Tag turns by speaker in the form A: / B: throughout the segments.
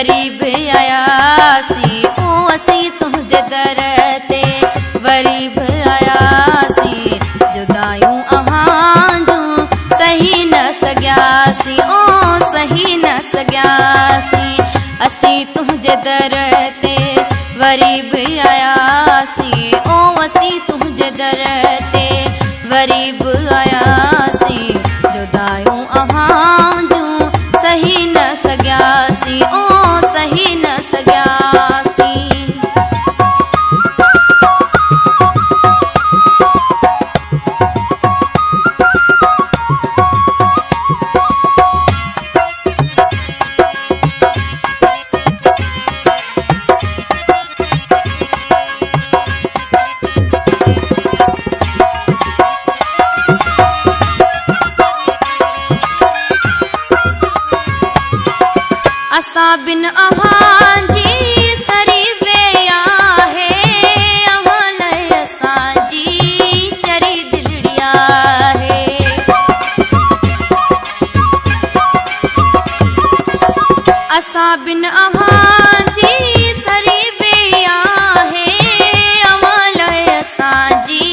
A: वरी बि आयासीं ओ असीं तुंहिंजे दर ते वरी बि आयासीं जुदायूं अहां जूं सही न सघियासीं ओ सही न सघियासीं असीं तुंहिंजे दर ते वरी बि आयासीं ओ असीं तुंहिंजे दर ते वरी बि आयासीं जुदायूं अहां जूं सही न सघियासीं ओ सही न सघियासीं असां बिन अव्हां जी सरी वे आहे अव्हां लाइ असांजी चरी दिलड़ी आहे असां बिन अव्हां जी सरी वे आहे अव्हां लाइ असांजी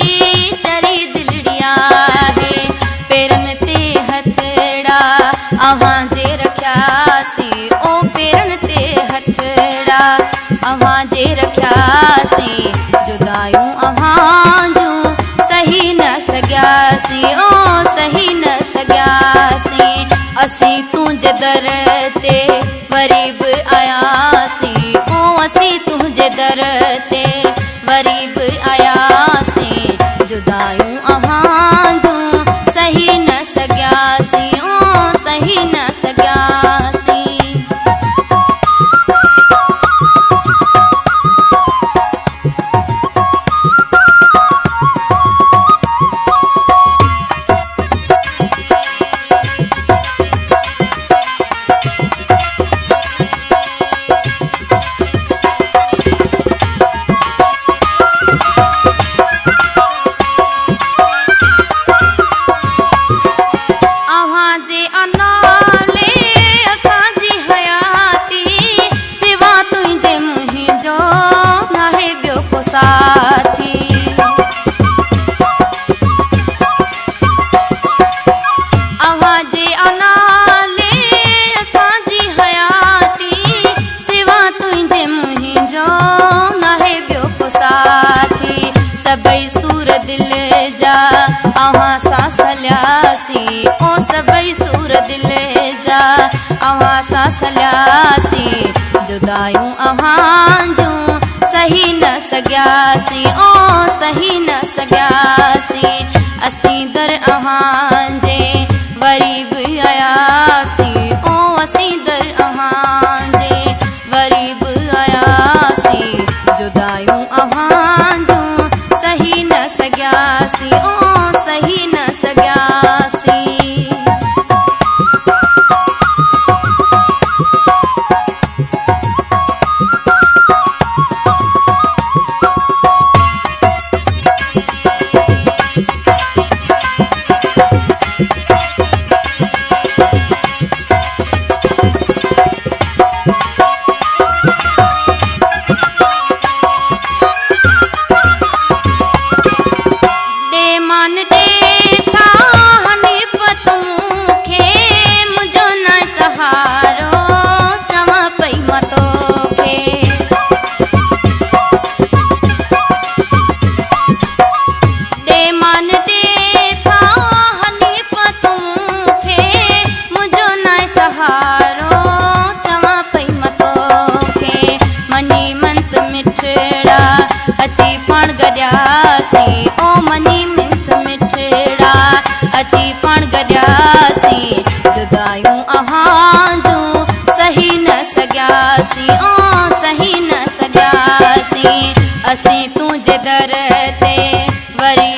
A: चरी दिलड़ी आहे पेरनि ते हथड़ा अव्हां जे रखियासीं पेरनि ते हथड़ा अव्हां जे रखियासीं जुदायूं अव्हां जूं सही न सघियासीं ओ सही न सघियासीं असीं तुंहिंजे दर ते वरी बि आयासीं ओ असीं तुंहिंजे दर ते वरी बि आयासीं जुदायूं अव्हां जूं सही न सघियासीं ओ सही न सघियासीं सबई सूर दिल जा अव्हां सां सलियासीं ओ सबई सूर दिल जा अव्हां सां सलियासीं जुदायूं अव्हां जूं सही न सघियासीं ओ सही न सघियासीं असीं दर अव्हां जे वरी बि आयासीं ओ असीं दर अव्हां जे वरी बि आयासीं जुदायूं अव्हां जूं सही न सघियासीं ओ सही न सघियासीं अची पाण गॾियासीं ओ मनी मिंथ मिठड़ा अची पाण गॾियासीं जुदायूं अव्हां जूं सही न सघियासीं ओ सही न सघियासीं असीं तुंहिंजे दर ते वरी